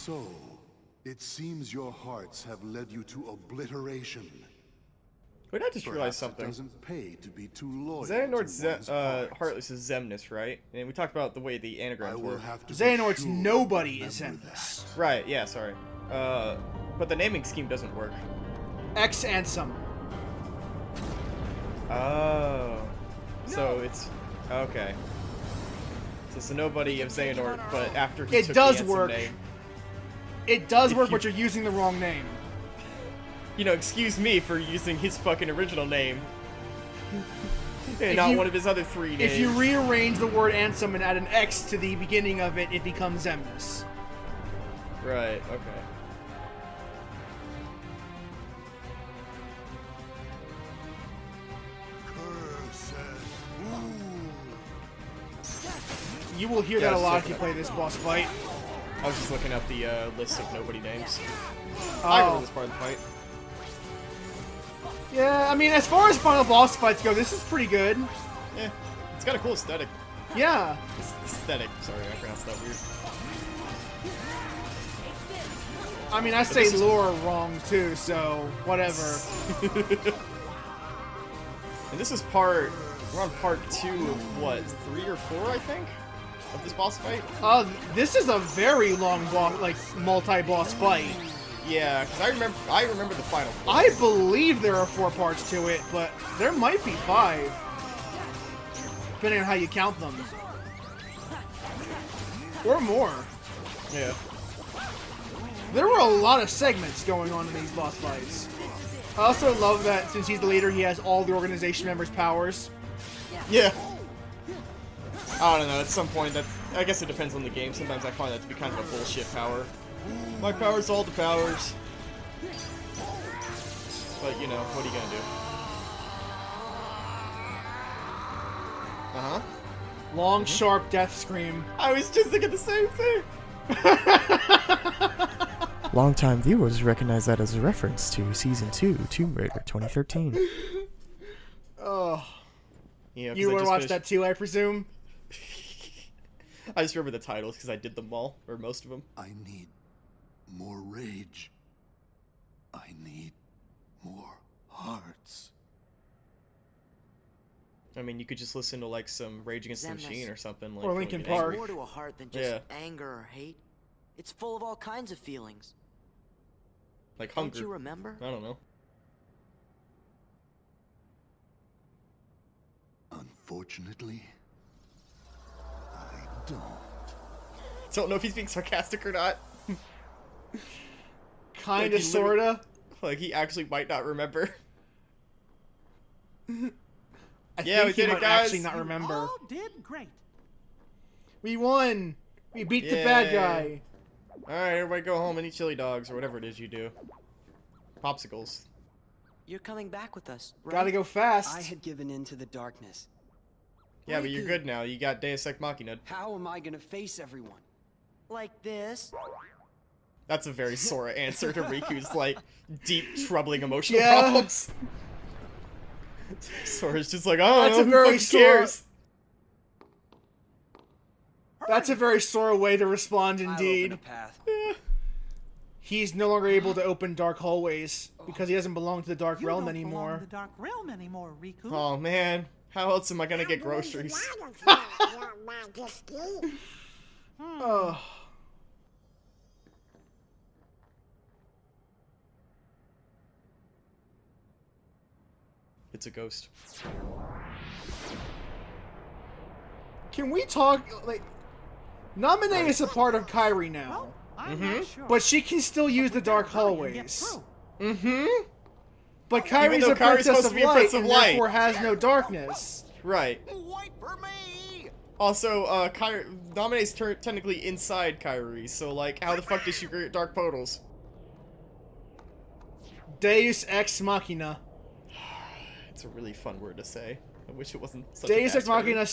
So, it seems your hearts have led you to obliteration. Wait, I just realized Perhaps something. It doesn't pay to be too loyal Xehanort's to one's heart. Heartless is Xemnas, right? And we talked about the way the anagrams work. Xehanort's nobody is Xemnas. Right, yeah, sorry. But the naming scheme doesn't work. X Ansem. Oh. So it's... Okay. So it's a nobody of Xehanort, but after he took It does the Ansem work. name... It does work, but you're using the wrong name. You know, excuse me for using his fucking original name. And If not you- one of his other 3 names. If you rearrange the word Ansem and add an X to the beginning of it, it becomes Xemnas. Right, okay. You will hear that a Yes, lot if you play this boss fight. I was just looking up the list of nobody names. Oh. I remember this part of the fight. Yeah, I mean, as far as final boss fights go, this is pretty good. Yeah, it's got a cool aesthetic. Yeah. Aesthetic, sorry, I pronounced that weird. I mean, I say lore wrong too, so whatever. And this is we're on part 2 of what, 3 or 4, I think? Of this boss fight? This is a very long boss, like, multi-boss fight. Yeah, because I remember the final 4. I believe there are 4 parts to it, but there might be 5. Depending on how you count them. Or more. Yeah. There were a lot of segments going on in these boss fights. I also love that since he's the leader, he has all the organization members' powers. Yeah. I don't know, at some point, I guess it depends on the game. Sometimes I find that to be kind of a bullshit power. My power's all the powers. But, you know, what are you gonna do? Uh-huh. Long, sharp death scream. I was just thinking the same thing! Longtime viewers recognize that as a reference to Season 2, Tomb Raider 2013. Oh. Yeah, You would watch that too, I presume? I just remember the titles because I did them all, or most of them. I need more rage. I need more hearts. I mean, you could just listen to, like, some Rage Against the Machine or something. Like, Or when Linkin you Park. angry. There's more to a heart than just Yeah. anger or hate. It's full of all kinds of feelings. Like Don't hunger. you remember? I don't know. Unfortunately, I don't. Don't know if he's being sarcastic or not. Kinda, Like, he sorta. Like, he actually might not remember. I Yeah, we think he did it, might guys. actually not remember. All did great. We won! We beat the bad Yay. guy. Alright, everybody go home and eat chili dogs or whatever it is you do. Popsicles. You're coming back with us, right? Gotta go fast. I had given in to the darkness. Yeah, but you're good now. You got Deus Ex Machina. How am I gonna face everyone? Like this? That's a very Sora answer to Riku's, like, deep, troubling emotional Yeah. problems. Sora's just like, oh, That's a who very fucking cares? That's a very Sora way to respond I'll indeed. open a path. He's no longer able to open dark hallways because he doesn't belong to the Dark You Realm don't belong anymore. in the Dark Realm anymore, Riku. Oh, man. How else am I gonna get groceries? Oh. It's a ghost. Can we talk, like... Naminé is a part of Kairi now, I'm not sure. but she can still use the dark Hurry and get hallways. through. Mm-hmm. But Even Kairi's though a Kairi's princess supposed of to be a light, Prince of and Light. therefore has no darkness. Right. Wait for me! Also, Naminé's technically inside Kairi, so, like, how the fuck does she create dark portals? Deus Ex Machina. It's a really fun word to say. I wish it wasn't such Deus a Ex bad Machina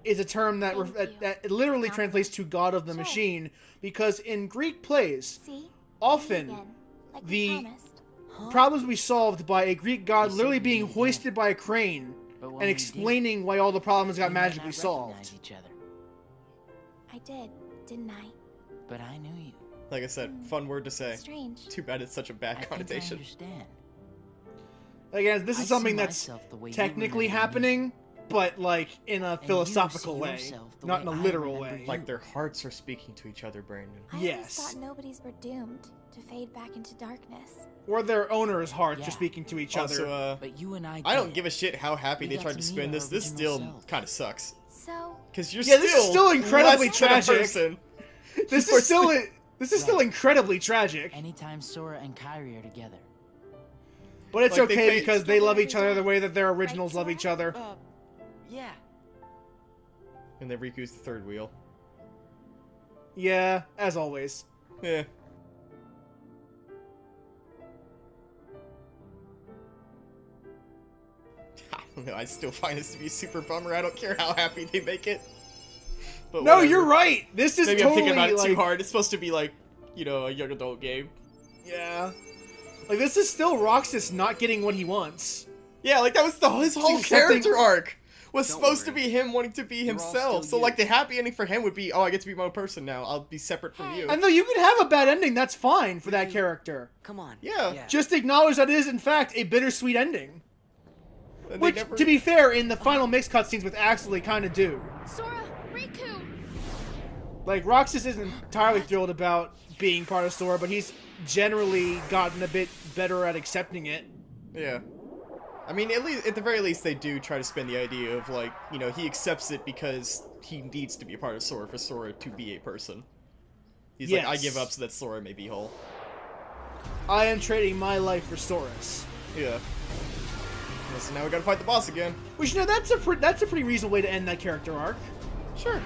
is a term that, that literally translates to God of the Sure. Machine, because in Greek plays, See? often Again, like the we promised. problems will be solved by a Greek god literally being hoisted by a crane and explaining why all the problems got magically solved. Each other, I did, didn't I? but I knew you. Like I said, fun word to say. Strange. Too bad it's such a bad connotation. Again, this is I something see that's myself the way you technically remember me. happening, but like in a you philosophical see way, yourself the not in way a I literal remember way. you. Like their hearts are speaking to each other, Brandon. I Yes. always thought nobodies were doomed to fade back into darkness. Or their owners' hearts Yeah. are speaking to each Also, other. But you and I I don't did. give a shit how happy We they got tried to to meet spin our this. This original still selves. kind of sucks. So, Because you're Yeah, still this is still incredibly less than a tragic. person. This You're is still incredibly tragic. Anytime Sora and Kyrie are together. But it's Like, they okay fa- because they love each other Together the every way that their day. originals Right, love each other. Yeah. And then Riku's the third wheel. Yeah, as always. Yeah. I don't know, I still find this to be a super bummer. I don't care how happy they make it. But No, whatever. you're right. This is Maybe totally I'm thinking about it like, too hard. It's supposed to be like, you know, a young adult game. Yeah. Like this is still Roxas not getting what he wants. Yeah, like that was his whole Something- character arc was Don't supposed to worry. be him wanting to be You're all himself. still So like you. the happy ending for him would be, oh, I get to be my own person now. I'll be separate from you. And though you can have a bad ending, that's fine for that character. Come on. Yeah. Just acknowledge that it is in fact a bittersweet ending. And they Which, never- to be fair, in the final mix cutscenes with Axel, they kind of do. Sora, Riku. Like, Roxas isn't entirely thrilled about being part of Sora, but he's generally gotten a bit better at accepting it. Yeah. I mean, at the very least, they do try to spin the idea of, like, you know, he accepts it because he needs to be a part of Sora for Sora to be a person. He's like, I Yes. give up so that Sora may be whole. I am trading my life for Sora's. Yeah. So now we gotta fight the boss again. Which, you know, that's a pretty reasonable way to end that character arc. Sure.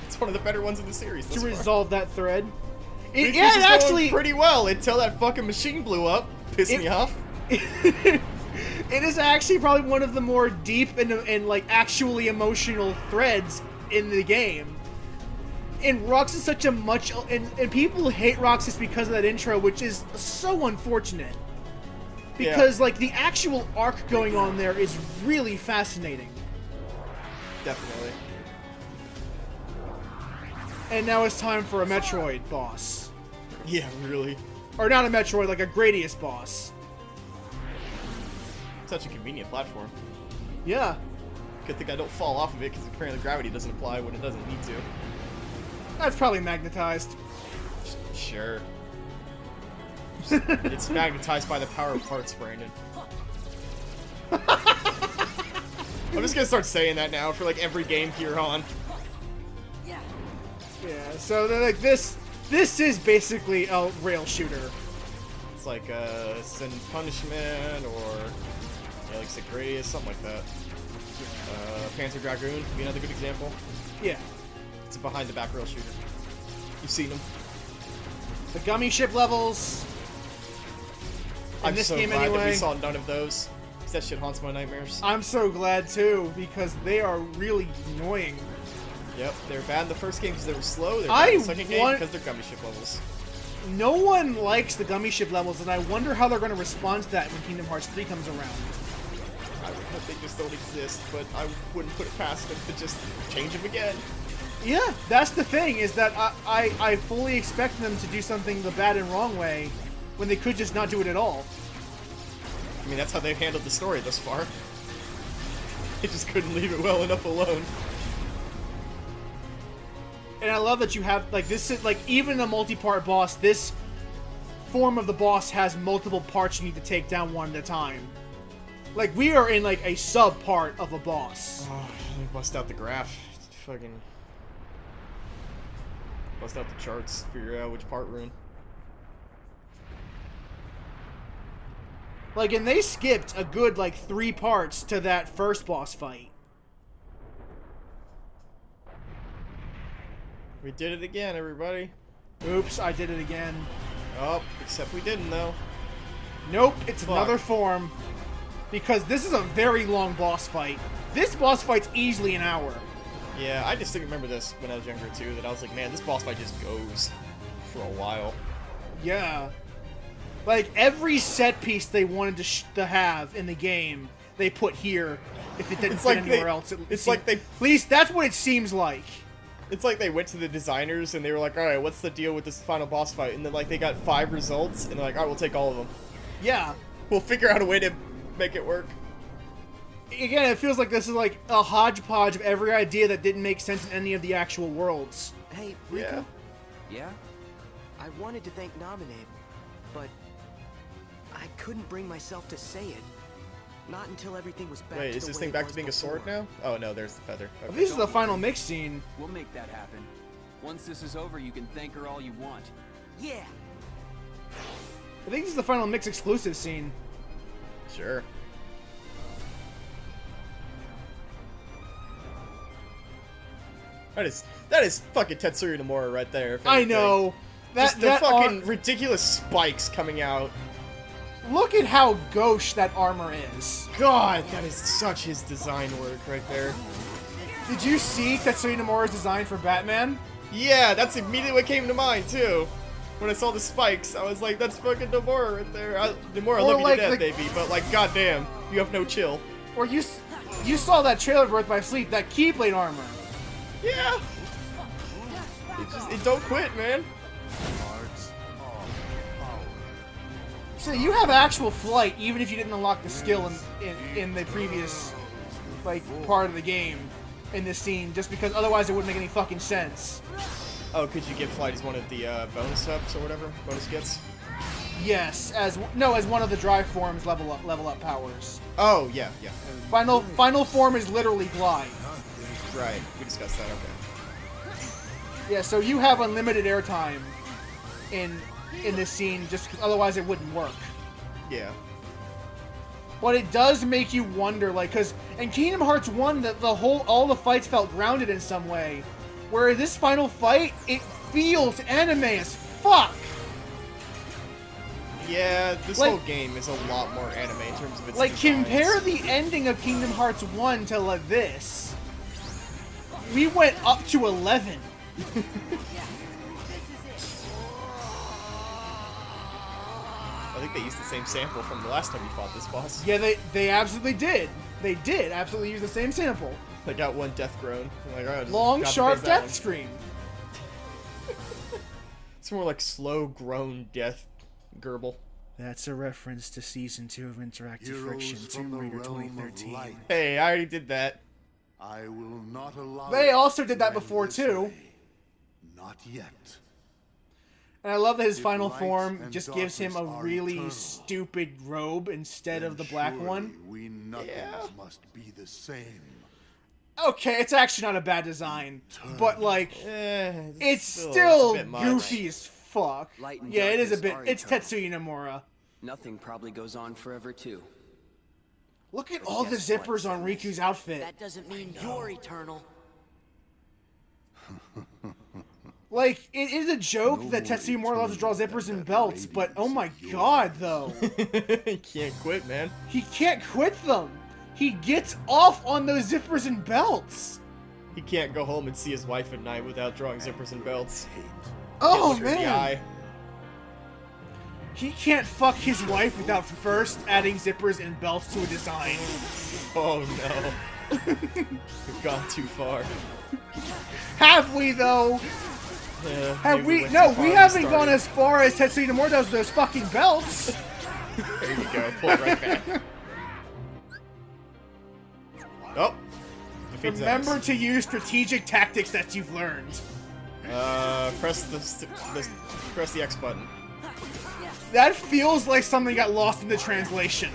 It's one of the better ones in the series. To thus far. resolve that thread. Riku's Yeah, is it going actually... pretty well until that fucking machine blew up. Pissed me off. It is actually probably one of the more deep and like actually emotional threads in the game. And Roxas is such a much and people hate Roxas because of that intro, which is so unfortunate. Because like the actual arc going on there is really fascinating. Definitely. And now it's time for a Metroid boss. Yeah, really. Or not a Metroid, like a Gradius boss. Such a convenient platform. Yeah. Good thing I don't fall off of it because apparently gravity doesn't apply when it doesn't need to. That's probably magnetized. Sure. It's magnetized by the power of hearts, Brandon. I'm just gonna start saying that now for like every game here on. Yeah, so they're like this is basically a rail shooter. It's like Sin Punishment or yeah, like Gradius, something like that. Panzer Dragoon would be another good example. Yeah. It's a behind the back rail shooter. You've seen them. The gummy ship levels. In I'm this so game glad that anyway. we saw none of those. 'Cause that shit haunts my nightmares. I'm so glad too, because they are really annoying. Yep, they were bad in the first game because they were slow. They were I bad in the second game want- because they're gummy ship levels. No one likes the gummy ship levels, and I wonder how they're going to respond to that when Kingdom Hearts 3 comes around. I would hope they just don't exist, but I wouldn't put it past them to just change them again. Yeah, that's the thing, is that I fully expect them to do something the bad and wrong way, when they could just not do it at all. I mean, that's how they've handled the story thus far. They just couldn't leave it well enough alone. And I love that you have, like, this is, like, even a multi-part boss, this form of the boss has multiple parts you need to take down one at a time. Like, we are in, like, a sub-part of a boss. Oh, let me bust out the graph. Fucking... Bust out the charts, figure out which part we're in. Like, and they skipped a good, like, 3 parts to that first boss fight. We did it again, everybody. Oops, I did it again. Oh, except we didn't, though. Nope, it's Fuck. another form. Because this is a very long boss fight. This boss fight's easily an hour. Yeah, I just remember this when I was younger, too, that I was like, man, this boss fight just goes for a while. Yeah. Like, every set piece they wanted to have in the game, they put here if it didn't It's fit like anywhere they- else. it's like they- At least that's what it seems like. It's like they went to the designers and they were like, alright, what's the deal with this final boss fight? And then like they got 5 results and they're like, alright, we'll take all of them. Yeah. We'll figure out a way to make it work. Again, it feels like this is like a hodgepodge of every idea that didn't make sense in any of the actual worlds. Hey, Riku? Yeah. Yeah? I wanted to thank Nominate, but I couldn't bring myself to say it. Not until everything was back Wait, to is the this way thing it back was to being a before. sword now? Oh no, there's the feather. Okay. This is the final mix scene. We'll make that happen. Once this is over, you can thank her all you want. Yeah. I think this is the final mix exclusive scene. Sure. That is fucking Tetsuya Nomura right there. if I anything. know. Just the that fucking ridiculous spikes coming out. Look at how gauche that armor is. God, that is such his design work right there. Did you see Tetsuya Nomura's design for Batman? Yeah, that's immediately what came to mind too. When I saw the spikes, I was like, "That's fucking Nomura right there." Nomura, I Or love you like to death, the- baby, but like, goddamn, you have no chill. Or you saw that trailer for Birth by Sleep, that Keyblade armor. Yeah. It don't quit, man. Hearts of power. So you have actual flight, even if you didn't unlock the skill in the previous like part of the game in this scene, just because otherwise it wouldn't make any fucking sense. Oh, could you get flight as one of the bonus ups or whatever? Bonus gets? Yes, as one of the drive forms level up powers. Oh, yeah. Final form is literally glide. Right, we discussed that, okay. Yeah, so you have unlimited airtime in this scene, just because otherwise it wouldn't work. Yeah. But it does make you wonder, like, because in Kingdom Hearts 1, all the fights felt grounded in some way. Whereas this final fight, it feels anime as fuck. Yeah, this Like- whole game is a lot more anime in terms of its Like, designs. compare the ending of Kingdom Hearts 1 to like this. We went up to 11. I think they used the same sample from the last time you fought this boss. Yeah, they absolutely did. They did absolutely use the same sample. They got one death groan. I'm like, alright, Long, gotta sharp praise that death one. scream. It's more like slow groan death gurble. That's a reference to Season 2 of Interactive Heroes Friction, from Tomb the Raider realm of 2013. light. Hey, I already did that. I will not allow. They it also did to that end before, this too. way. Not yet. And I love that his If final light form and just gives him a darkness are really eternal, stupid robe instead of the Then black surely one. We nothings Yeah. must be the same. Okay, it's actually not a bad design, but like, it's a still bit much. goofy as fuck. Light and Yeah, it is a bit. darkness are It's eternal. Tetsuya Nomura. Nothing probably goes on forever, too. Look at all the guess what, zippers on Riku's outfit. That doesn't mean you're eternal. Like, it is a joke No that more Tetsuya Nomura loves to draw eternal zippers than and that belts, but oh radiance my of your god, though. You can't quit, man. He can't quit them. He gets off on those zippers and belts. He can't go home and see his wife at night without drawing zippers and belts. Oh Look her in the man. eye. He can't fuck his wife without first adding zippers and belts to a design. Oh no. We've gone too far. Have we though? Have we? went No, too far we when haven't started. gone as far as Tetsuya Nomura does with those fucking belts. There you go. Pull it right back. Oh. Defeats Remember enemies. to use strategic tactics that you've learned. Press the X button. That feels like something got lost in the translation.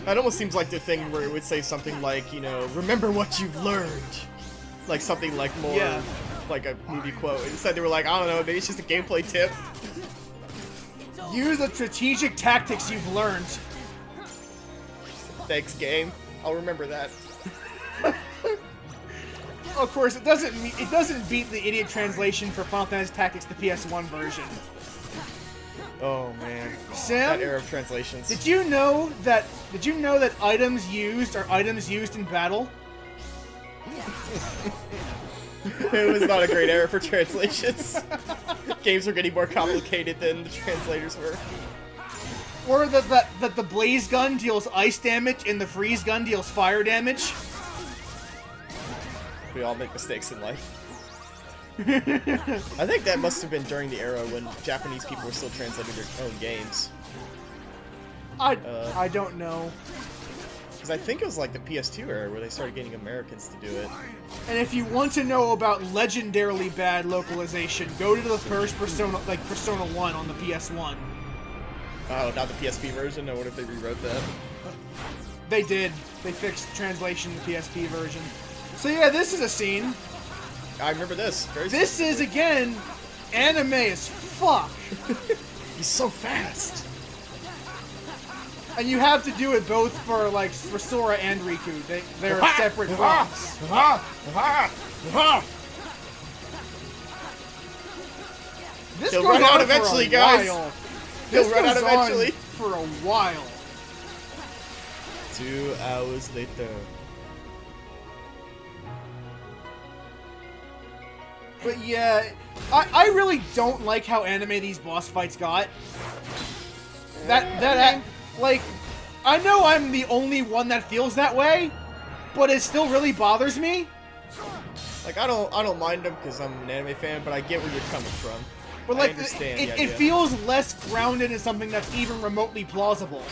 That almost seems like the thing where it would say something like, you know, remember what you've learned. Like something like more Yeah. like a movie quote. Instead they were like, I don't know, maybe it's just a gameplay tip. Use the strategic tactics you've learned. Thanks, game. I'll remember that. Of course, it doesn't beat the idiot translation for Final Fantasy Tactics, the PS1 version. Oh man. Sam, That era of translations. did you know that items used are items used in battle? It was not a great era for translations. Games were getting more complicated than the translators were. Or that the blaze gun deals ice damage and the freeze gun deals fire damage? We all make mistakes in life. I think that must have been during the era when Japanese people were still translating their own games. I don't know. Because I think it was like the PS2 era where they started getting Americans to do it. And if you want to know about legendarily bad localization, go to the first Persona, like Persona 1 on the PS1. Oh, not the PSP version? I wonder if they rewrote that. They did. They fixed translation in the PSP version. So yeah, this is a scene. I remember this. This is, again, anime as fuck. He's so fast. And you have to do it both for, like, for Sora and Riku. They're separate bombs. This He'll goes run out on for eventually, a guys. while. He'll This run out goes on eventually. for a while. 2 hours later. But yeah, I really don't like how anime these boss fights got. Like, I know I'm the only one that feels that way, but it still really bothers me. Like, I don't mind them because I'm an anime fan, but I get where you're coming from. But like, I understand the it idea. feels less grounded in something that's even remotely plausible.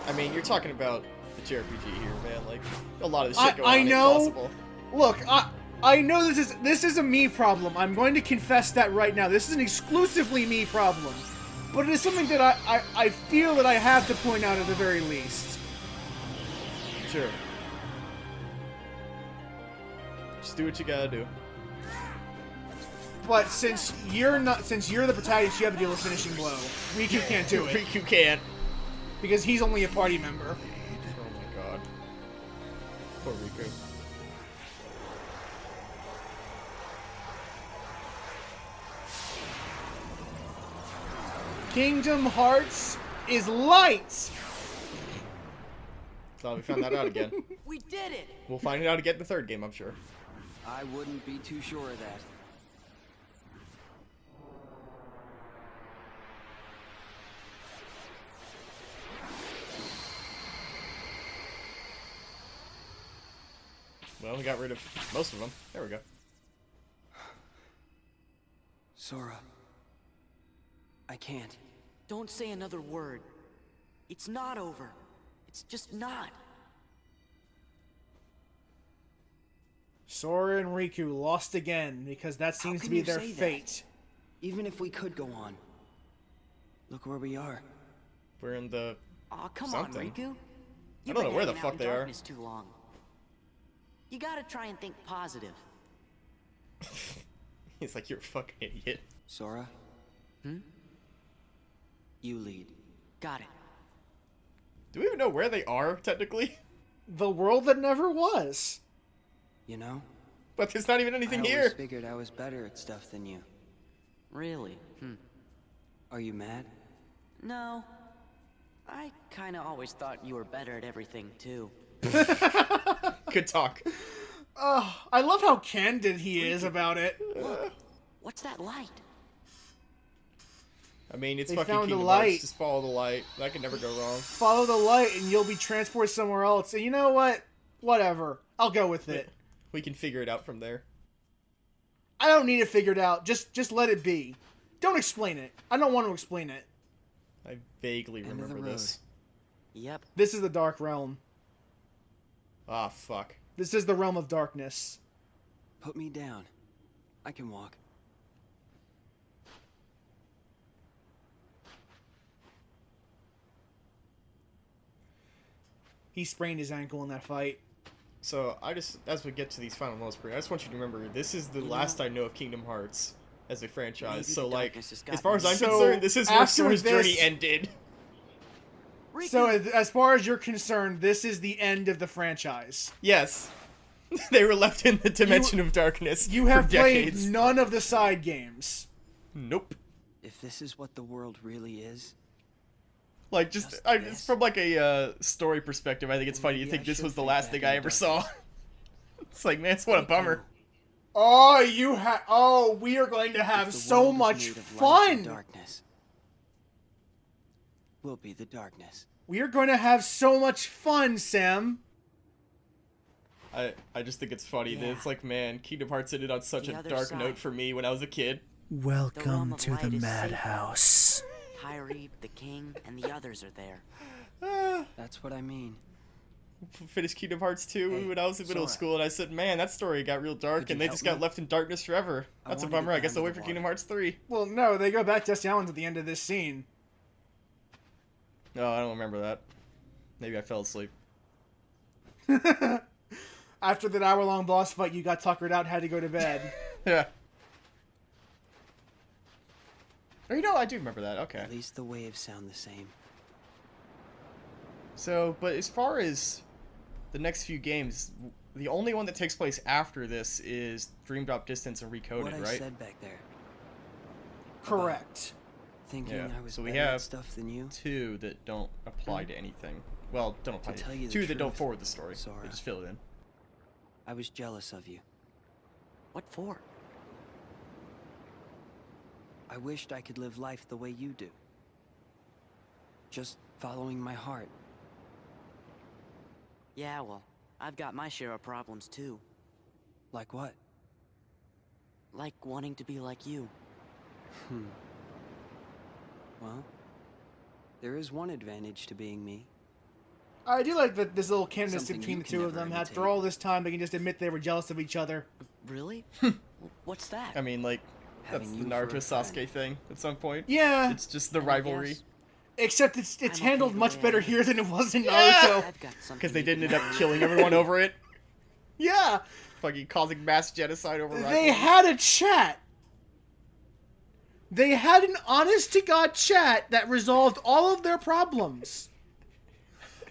I mean, you're talking about the JRPG here, man. Like, a lot of the shit going I on know. ain't possible. Look, I know this is a me problem. I'm going to confess that right now. This is an exclusively me problem. But it is something that I feel that I have to point out at the very least. Sure. Just do what you gotta do. But since you're the protagonist, you have to deal with finishing blow. Riku can't do it. Riku can't. Because he's only a party member. Oh my god. Poor Riku. Kingdom Hearts is light! Thought we found that out again. We did it! We'll find it out again in the third game, I'm sure. I wouldn't be too sure of that. Well, we got rid of most of them. There we go. Sora. I can't. Don't say another word. It's not over. It's just not. Sora and Riku lost again, because that seems to be their fate. Even if we could go on. Look where we are. We're in the... Aw, come something. on, Riku. I don't know where the fuck they are. Too long. You gotta try and think positive. He's like, you're a fucking idiot. Sora? You lead. Got it. Do we even know where they are, technically? The world that never was. You know? But there's not even anything I here. always figured I was better at stuff than you. Really? Are you mad? No. I kinda always thought you were better at everything, too. Good talk. I love how candid he is about it. What's that light? I mean, it's They fucking found the Kingdom light. Hearts. Just follow the light. That can never go wrong. Follow the light and you'll be transported somewhere else. And you know what? Whatever. I'll go with it. We can figure it out from there. I don't need it figured out. Just let it be. Don't explain it. I don't want to explain it. I vaguely End of the remember road. this. Yep. This is the Dark Realm. Ah, fuck. This is the Realm of Darkness. Put me down. I can walk. He sprained his ankle in that fight. So, as we get to these final moments, I just want you to remember, this is the last I know of Kingdom Hearts as a franchise. Maybe So, the like, darkness has as far as gotten I'm me. So, concerned, this is where after Sora's this- journey ended. So, as far as you're concerned, this is the end of the franchise. Yes. They were left in the dimension of darkness You have for played decades. none of the side games. Nope. If this is what the world really is, Like, just from like a story perspective, I think it's funny. You Maybe think I this should was the fade last back thing I into ever saw. It's like, man, it's what a bummer. Oh, we are going to have if the so world is much made of light and fun. darkness, we'll be the darkness. We are going to have so much fun, Sam. I just think it's funny that Yeah. it's like, man, Kingdom Hearts ended on such The a other dark side. note for me when I was a kid. Welcome of to light the is safe. madhouse. Tyree, the king, and the others are there. That's what I mean. Finished Kingdom Hearts 2 Hey, when I was in middle Sora. school, and I said, man, that story got real dark, Could and you they help just got me? left in darkness forever. I That's a wanna get bummer. I guess down I'll to wait the for Kingdom water. Hearts 3. Well, no, they go back to Dusty Islands at the end of this scene. No, I don't remember that. Maybe I fell asleep. After that hour-long boss fight, you got tuckered out and had to go to bed. Yeah. Or you know, I do remember that. Okay. At least the waves sound the same. So, but as far as the next few games, the only one that takes place after this is Dream Drop Distance and Recoded, What I right? said back there. Correct. Thinking Yeah, I was so we better at have stuff than you. Two that don't apply to anything. Well, don't apply To tell you the two that don't truth, forward the story. Sora. They just fill it in. I was jealous of you. What for? I wished I could live life the way you do. Just following my heart. Yeah, well, I've got my share of problems too. Like what? Like wanting to be like you. Well, there is one advantage to being me. I do like that this little canvas Something between you the can two of never them. imitate. After all this time, they can just admit they were jealous of each other. Really? What's that? I mean, like, Having that's the you for Naruto a Sasuke friend. thing at some point. Yeah, It's just the I rivalry. guess. except it's I'm okay handled the much way I better am. here than it was in Yeah! Naruto. I've got something Because they you didn't can end up learn. killing everyone over it. Yeah, Fucking causing mass genocide over they rivalry. had a chat. They had an honest-to-God chat that resolved all of their problems.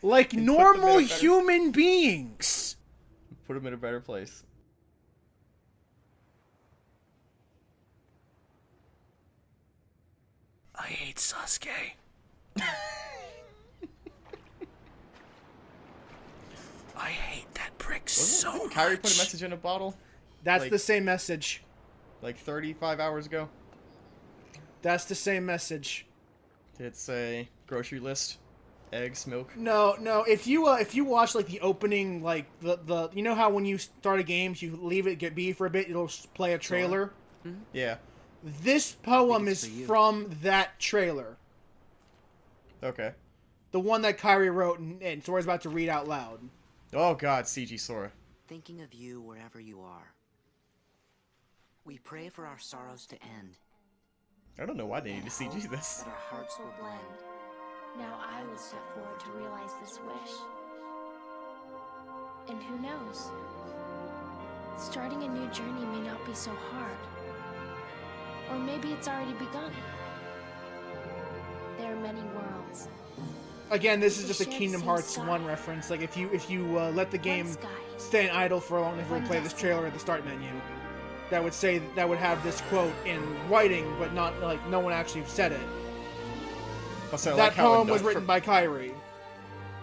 Like them in a normal better- human beings. Put them in a better place. I hate Sasuke. I hate that prick so Didn't much. Kyrie put a message in a bottle That's Like- the same message. like 35 hours ago? That's the same message. Did it say grocery list? Eggs, milk? No. If you watch like the opening, like the you know how when you start a game, you leave it be for a bit, it'll play a trailer. Yeah. This poem it's is for you. from that trailer, Okay. the one that Kyrie wrote, and Sora's about to read out loud. Oh god, CG Sora. Thinking of you wherever you are. We pray for our sorrows to end. I don't know why they need to CG this. That our hearts will blend. Now I will step forward to realize this wish. And who knows? Starting a new journey may not be so hard. Or maybe it's already begun. There are many worlds. Again, this is just a Kingdom Hearts 1 reference. Like if you let the game One sky. stay idle for long enough, it would One play this destiny. trailer at the start menu. That would have this quote in writing, but not like no one actually said it. Also, I That like how poem a was note witten from- by Kyrie.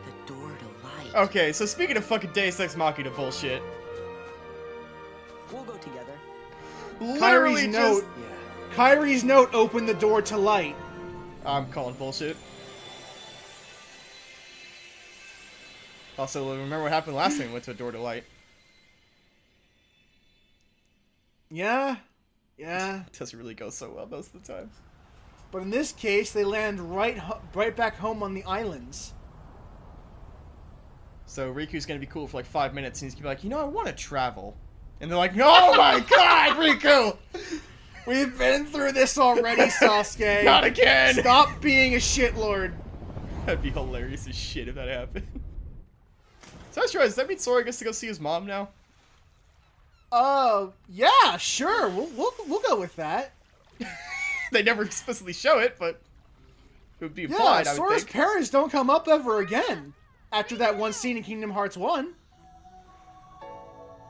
The door to light. Okay, so speaking of fucking Deus Ex Machina bullshit, We'll go together. literally Kyrie's just... note. Yeah. Kyrie's note opened the door to light. I'm calling bullshit. Also, remember what happened last time we went to a door to light? Yeah. It doesn't really go so well most of the time. But in this case, they land right back home on the islands. So Riku's gonna be cool for like 5 minutes, and he's gonna be like, you know, I want to travel. And they're like, oh my god, Riku! We've been through this already, Sasuke. Not again! Stop being a shitlord. That'd be hilarious as shit if that happened. So I was trying, does that mean Sora gets to go see his mom now? Yeah, sure. We'll go with that. They never explicitly show it, but it would be Yeah, implied, I would Sora's think. parents don't come up ever again after that one scene in Kingdom Hearts 1.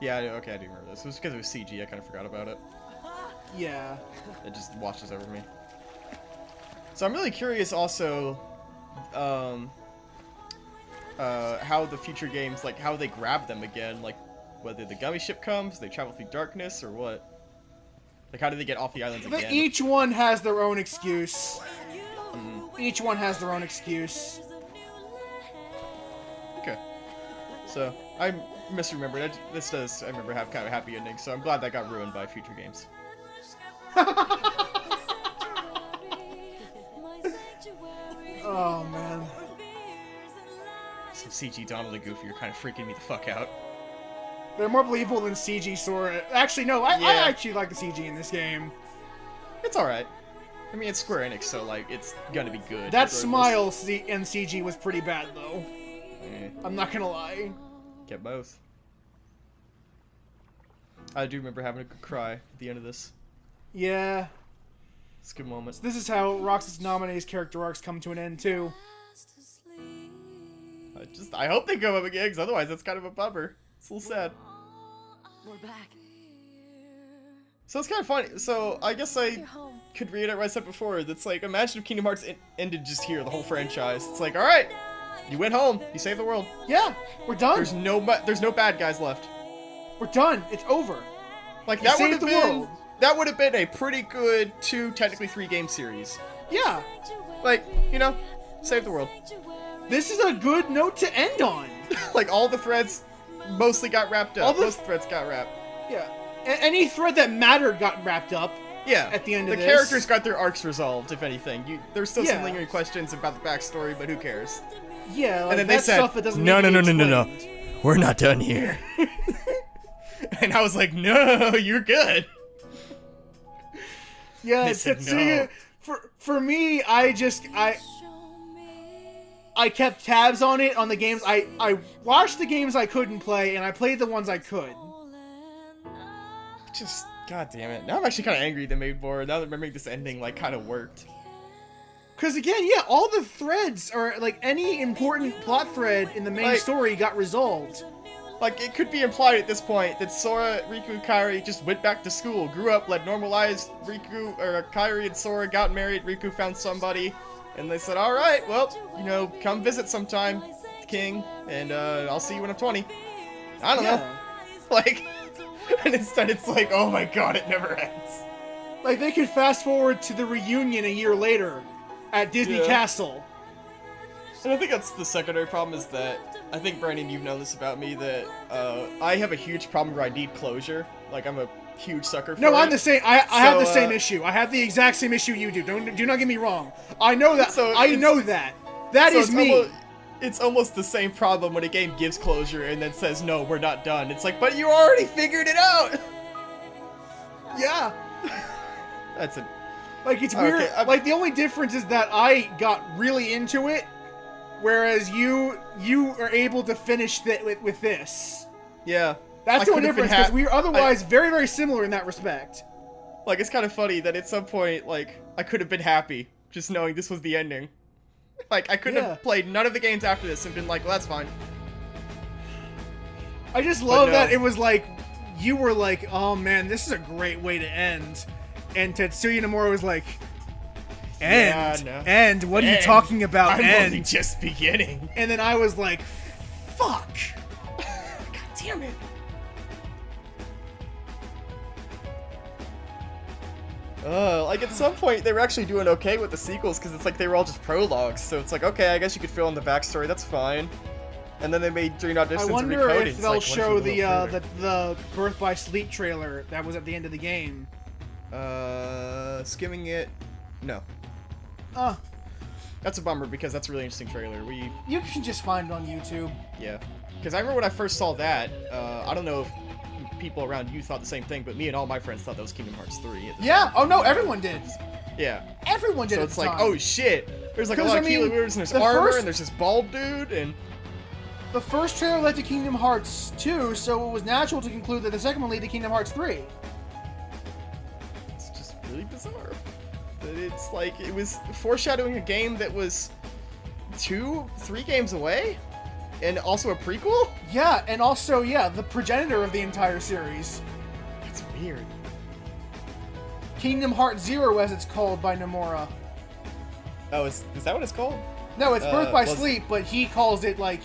Yeah, okay, I do remember this. It was because it was CG, I kind of forgot about it. Yeah. It just washes over me. So I'm really curious also, how the future games, like, how they grab them again, like, whether the gummy ship comes, they travel through darkness, or what? Like, how do they get off the islands again? Each one has their own excuse. Each one has their own excuse. Okay. So I misremembered. This does, I remember, have kind of a happy ending. So I'm glad that got ruined by future games. Oh man. Some CG Donald and Goofy are kind of freaking me the fuck out. They're more believable than CG Sora. Actually, no, I Yeah. actually like the CG in this game. It's alright. I mean, it's Square Enix, so, like, it's gonna be good. That regardless. smile in CG was pretty bad, though. Eh, I'm not gonna lie. get both. I do remember having a good cry at the end of this. Yeah. It's a good moment. This is how Roxas Nominee's character arcs come to an end, too. I hope they come up again, because otherwise that's kind of a bummer. It's a little sad. We're back. So it's kind of funny. So I guess I You're home. could reiterate what I said before. That's like, imagine if Kingdom Hearts ended just here, the whole franchise. It's like, alright, you went home. You saved the world. Yeah, we're done. There's no bad guys left. We're done. It's over. Like, You that would have saved the been... world. That would have been a pretty good 2, technically 3 game series. Yeah. Like, you know, save the world. This is a good note to end on. Like, all the threads mostly got wrapped up. Most threads got wrapped. Yeah. Any thread that mattered got wrapped up. Yeah. At the end of the this. characters got their arcs resolved, if anything. There's still some Yeah. lingering questions about the backstory, but who cares? Yeah, like And then they that said, stuff that doesn't No, need no, to no, be no, no, no. explained. We're not done here. And I was like, no, you're good. Yeah, They said see, no. for me, I kept tabs on it on the games. I watched the games I couldn't play, and I played the ones I could. Just, god damn it. Now I'm actually kind of angry they made more. Now that remembering this ending, like, kind of worked. Because again, yeah, all the threads, or like any important plot thread in the main Like- story got resolved. Like, it could be implied at this point that Sora, Riku, Kairi just went back to school, grew up, led normalized. Riku, or Kairi and Sora got married, Riku found somebody, and they said, alright, well, you know, come visit sometime, King, and I'll see you when I'm 20. I don't know. Like, and instead it's like, oh my god, it never ends. Like they could fast forward to the reunion a year later at Disney Yeah. Castle. And I think that's the secondary problem is that, I think, Brandon, you've known this about me, that I have a huge problem where I need closure. Like, I'm a huge sucker for it. No, I'm the same. I have the So, same issue. I have the exact same issue you do. Do not get me wrong. I know that. So I it's- know that. That So is me. It's almost the same problem when a game gives closure and then says, no, we're not done. It's like, but you already figured it out! Yeah. That's it. Like it's weird. Okay, like the only difference is that I got really into it, whereas you are able to finish that with this. Yeah. That's I the only could've been difference because we're otherwise very, very similar in that respect. Like, it's kind of funny that at some point, like, I could have been happy just knowing this was the ending. Like, I couldn't Yeah. have played none of the games after this and been like, well, that's fine. I just love no. that it was like you were like, oh man, this is a great way to end, and Tetsuya Nomura was like, end, Yeah, no. end. What are you End. talking about? I'm End. only just beginning. And then I was like, fuck. God damn it. Like at some point they were actually doing okay with the sequels because it's like they were all just prologues, so it's like, okay, I guess you could fill in the backstory, that's fine. And then they made Dream Auditions I and wonder recoded. if It's they'll like, show what's a the little further? the Birth by Sleep trailer that was at the end of the game. Skimming it, no. That's a bummer because that's a really interesting trailer. You can just find it on YouTube. Yeah. Because I remember when I first saw that, I don't know if people around you thought the same thing, but me and all my friends thought that was Kingdom Hearts 3. At the Yeah. time. Oh no, everyone did. Yeah. Everyone did. So at it's the like, time. oh shit. There's like a 'Cause, lot I of mean, Keyleth Moves, and there's the armor, first- and there's this bald dude, and... The first trailer led to Kingdom Hearts 2, so it was natural to conclude that the second one led to Kingdom Hearts 3. It's just really bizarre. That it's like, it was foreshadowing a game that was 2-3 games away? And also a prequel? Yeah, and also, yeah, the progenitor of the entire series. That's weird. Kingdom Hearts 0, as it's called by Nomura. Oh, is that what it's called? No, it's Birth by well, Sleep, but he calls it like,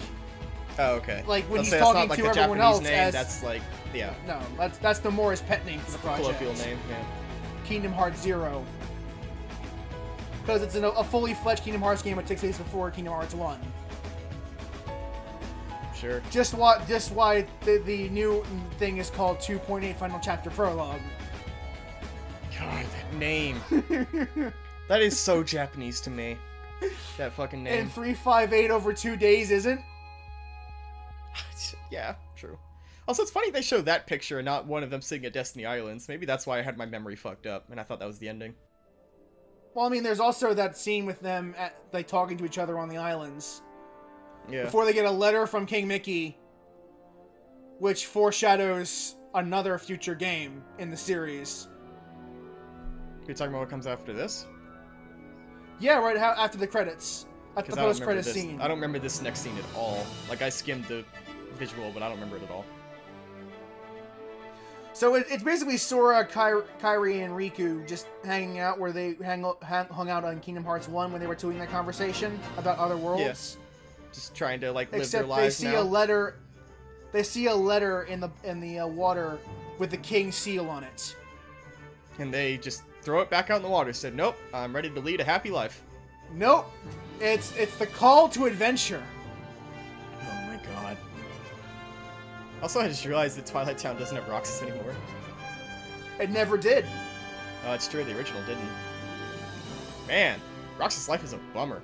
Oh, okay. Like, when I'll he's say that's talking not, like, to the everyone Japanese else name, as- that's like, yeah, no, that's Nomura's pet name for the project. colloquial name, yeah. Kingdom Hearts 0. Because it's a fully fledged Kingdom Hearts game that takes place before Kingdom Hearts 1. Sure. Just why the new thing is called 2.8 Final Chapter Prologue. God, that name. That is so Japanese to me. That fucking name. And 358 over 2 days isn't? Yeah, true. Also, it's funny they show that picture and not one of them sitting at Destiny Islands. Maybe that's why I had my memory fucked up, and I thought that was the ending. Well, I mean, there's also that scene with them like talking to each other on the islands. Yeah. Before they get a letter from King Mickey, which foreshadows another future game in the series. You're talking about what comes after this? Yeah, right after the credits. At the post-credits scene. I don't remember this next scene at all. Like, I skimmed the visual, but I don't remember it at all. So it's basically Sora, Kairi, and Riku just hanging out where they hung out on Kingdom Hearts 1 when they were doing that conversation about other worlds. Yeah. Just trying to, like, live their Except lives they see now. They see a letter in the water with the king's seal on it. And they just throw it back out in the water. Said, nope, I'm ready to lead a happy life. Nope. It's the call to adventure. Oh my god. Also, I just realized that Twilight Town doesn't have Roxas anymore. It never did. Oh, it's true, the original didn't. Man, Roxas' life is a bummer.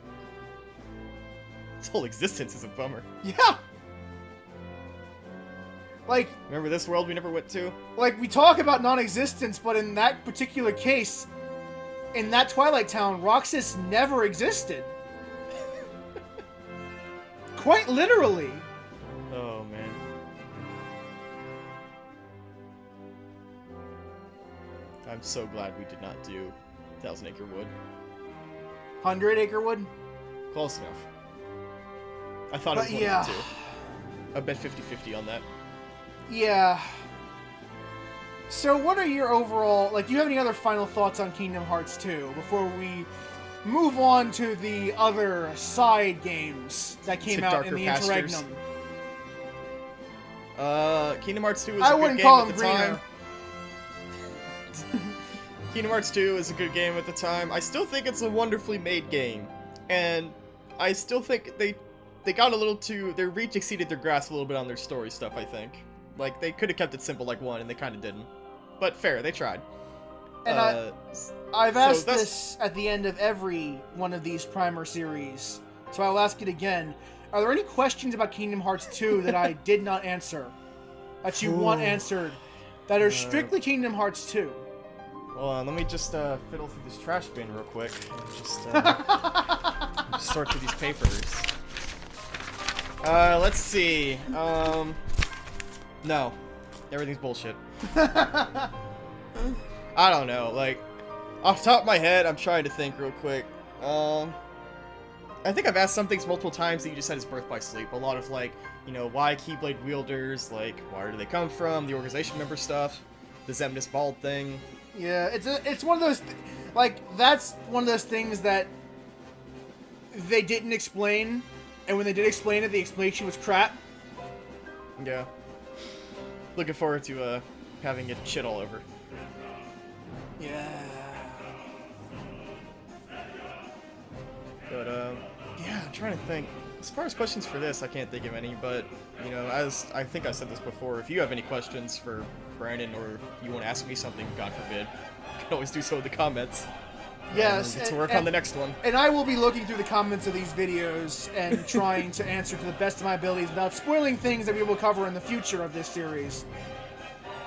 His whole existence is a bummer. Yeah. Like, remember this world we never went to? Like, we talk about non-existence, but in that particular case, in that Twilight Town, Roxas never existed. Quite literally. Oh, man. I'm so glad we did not do 1,000 Acre Wood. 100 Acre Wood? Close enough. I thought it was one yeah. of the two. I bet 50-50 on that. Yeah. So what are your overall... Like, do you have any other final thoughts on Kingdom Hearts 2 before we move on to the other side games that came out in the interregnum? Kingdom Hearts 2 was a good game at the time. Kingdom Hearts 2 is a good game at the time. I still think it's a wonderfully made game. And I still think they got a little too... Their reach exceeded their grasp a little bit on their story stuff, I think. Like, they could have kept it simple like 1, and they kind of didn't. But fair, they tried. And I've asked this at the end of every one of these primer series, so I'll ask it again. Are there any questions about Kingdom Hearts 2 that I did not answer, that you want answered, that are strictly Kingdom Hearts 2? Hold on, let me just fiddle through this trash bin real quick. And just sort through these papers. Let's see. No. Everything's bullshit. I don't know, like, off the top of my head, I'm trying to think real quick. I think I've asked some things multiple times that you just said is birth by sleep. A lot of, like, you know, why Keyblade wielders, like, where do they come from, the organization member stuff, the Xemnas Bald thing. Yeah, it's one of those, like, that's one of those things that they didn't explain, and when they did explain it, the explanation was crap. Yeah. Looking forward to, having it shit all over. Yeah. But, yeah, I'm trying to think. As far as questions for this, I can't think of any, but, you know, as I think I said this before, if you have any questions for Brandon, or you want to ask me something, God forbid, you can always do so in the comments. Yes. And work on the next one. And I will be looking through the comments of these videos and trying to answer to the best of my abilities without spoiling things that we will cover in the future of this series.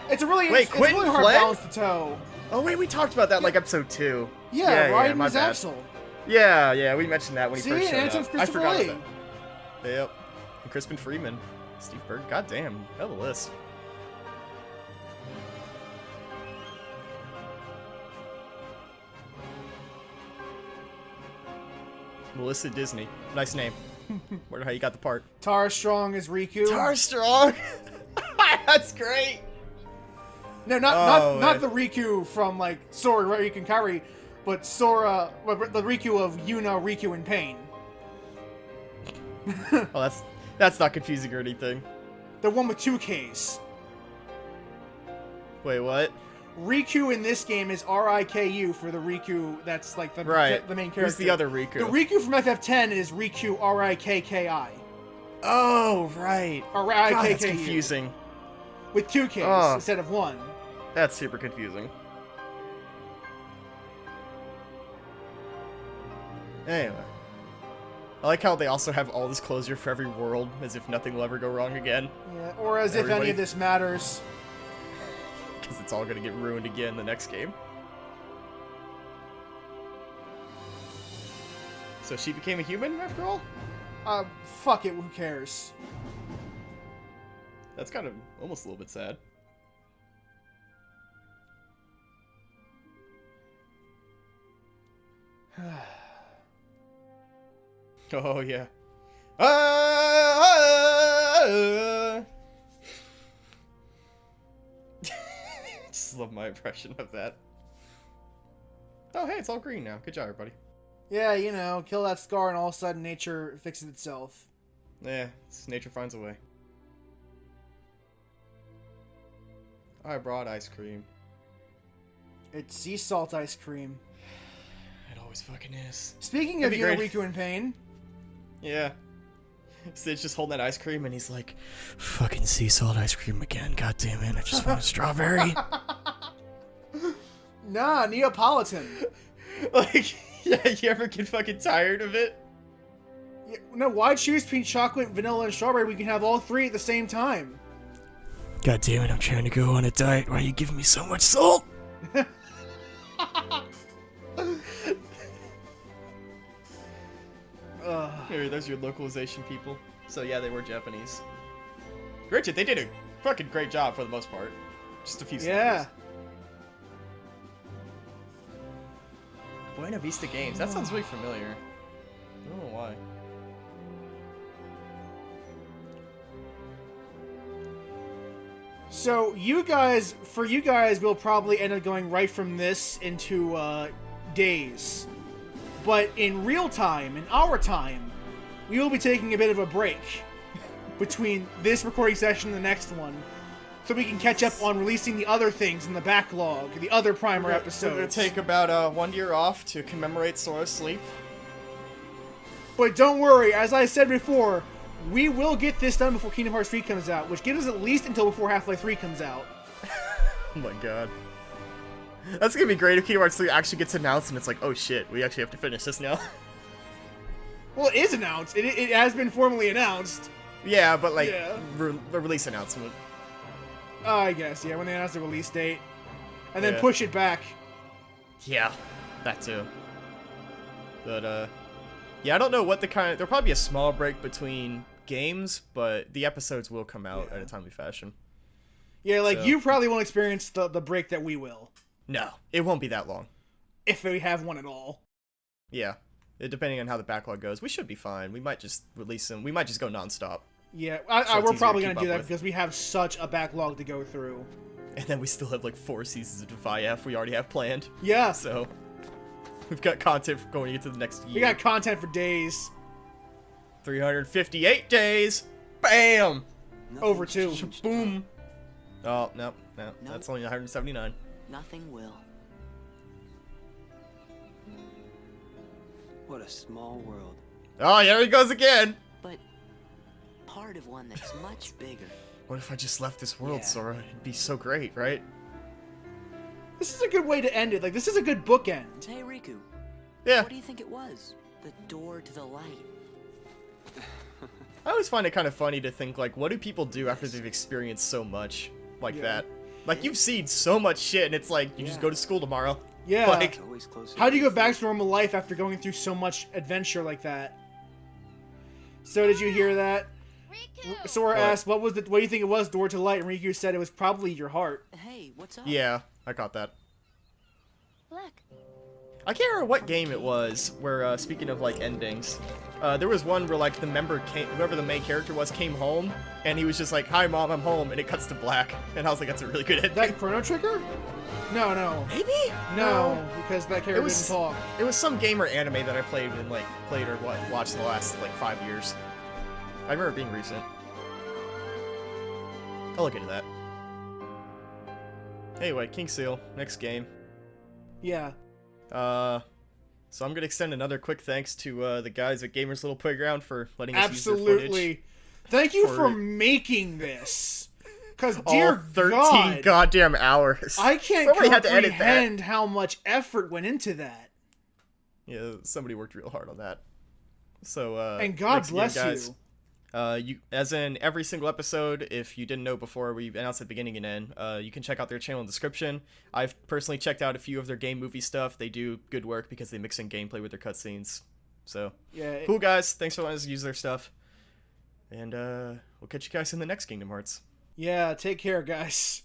It's a really, it's really hard balance to toe. Oh wait, we talked about that like episode 2. Yeah, Ryan my was bad. Axel. Yeah, we mentioned that when he first showed up. I forgot Lee. about that. Yep. And Crispin Freeman, Steve Berg. God damn, hell of a list. Melissa Disney. Nice name. Wonder how you got the part. Tara Strong is Riku. Tara Strong? That's great. No, not the Riku from, like, Sora, Riku, and Kairi, but Sora, the Riku of Yuna, Riku, and Pain. Oh, that's not confusing or anything. The one with 2 Ks. Wait, what? Riku in this game is R-I-K-U for the Riku that's, like, the main character. Who's the other Riku? The Riku from FF10 is Riku R-I-K-K-I. Oh, right. Or God, IKKU. that's confusing. With 2 Ks Oh. instead of 1. That's super confusing. Anyway. I like how they also have all this closure for every world, as if nothing will ever go wrong again. Yeah, or as if any Everybody- of this matters. Because it's all gonna get ruined again in the next game. So she became a human after all? Fuck it, who cares? That's kind of almost a little bit sad. Oh, yeah. Just love my impression of that. Oh, hey, it's all green now. Good job, everybody. Yeah, you know, kill that scar and all of a sudden nature fixes itself. Yeah, nature finds a way. I brought ice cream. It's sea salt ice cream. It always fucking is. Speaking of That'd be you, great. Riku in pain. Yeah. Sid's just holding that ice cream and he's like, Fucking sea salt ice cream again. God damn it. I just want a strawberry. Nah, Neapolitan. like, yeah, you ever get fucking tired of it? Yeah, no, why choose between chocolate, vanilla, and strawberry? We can have all three at the same time. God damn it. I'm trying to go on a diet. Why are you giving me so much salt? Here, there's your localization people. So yeah, they were Japanese. Granted, they did a fucking great job for the most part. Just a few Yeah. snippets. Buena Vista Games. That sounds really familiar. I don't know why. So you guys, we'll probably end up going right from this into Days. But in real time, in our time, we will be taking a bit of a break between this recording session and the next one, so we can catch up on releasing the other things in the backlog, the other primer We're episodes. gonna take about 1 year off to commemorate Sora's sleep. But don't worry, as I said before, we will get this done before Kingdom Hearts 3 comes out, which gives us at least until before Half-Life 3 comes out. Oh my god. That's gonna be great if Kingdom Hearts 3 actually gets announced and it's like, oh shit, we actually have to finish this now. Well, it is announced. It has been formally announced. Yeah, but like, Yeah. the release announcement. I guess, yeah, when they announce the release date. And then Yeah. push it back. Yeah, that too. But, yeah, I don't know what the there'll probably be a small break between games, but the episodes will come out at a timely fashion. Yeah, like, So- you probably won't experience the break that we will. No, it won't be that long. If we have one at all. Yeah, depending on how the backlog goes, we should be fine. We might just release them. We might just go nonstop. Yeah, So it's we're easier probably to going to keep do up that with. because we have such a backlog to go through. And then we still have like 4 seasons of Defy F we already have planned. Yeah, So, we've got content for going into the next year. we got content for days. 358 days! Bam! Over 2. Boom! Oh, no, that's only 179. Nothing will. What a small world. Oh, here he goes again! But part of one that's much bigger. What if I just left this world, Yeah. Sora? It'd be so great, right? This is a good way to end it. Like, this is a good bookend. Hey, Riku, Yeah. what do you think it was? The door to the light. I always find it kind of funny to think, like, what do people do after they've experienced so much like that? Like, you've seen so much shit, and it's like, you just Yeah. go to school tomorrow. Yeah. Like, It's always closer. How do you go back to normal life after going through so much adventure like that? So did you hear that? Sora What? asked, "What do you think it was, door to light?" And Riku said it was probably your heart. Hey, what's up? yeah, I caught that. Look, I can't remember what game it was where, speaking of, like, endings, there was one where, like, the member came, whoever the main character was came home, and he was just like, hi, Mom, I'm home, and it cuts to black. And I was like, that's a really good ending. That Chrono Trigger? No. Maybe? No, because that character was- didn't talk. It was some game or anime that I played and, like, watched in the last, like, 5 years. I remember it being recent. I'll look into that. Anyway, King Seal, next game. Yeah. So I'm gonna extend another quick thanks to the guys at Gamers Little Playground for letting us use their footage. Absolutely. Thank you for making this. Because, dear all 13 God, goddamn hours. I can't Somebody had to edit that. comprehend how much effort went into that. Yeah, somebody worked real hard on that. So, and God thanks bless again, guys. you. You, as in every single episode, if you didn't know before, we announced at the beginning and end, you can check out their channel in the description. I've personally checked out a few of their game movie stuff. They do good work because they mix in gameplay with their cutscenes. So, yeah, cool guys. Thanks for letting us use their stuff. And we'll catch you guys in the next Kingdom Hearts. Yeah, take care, guys.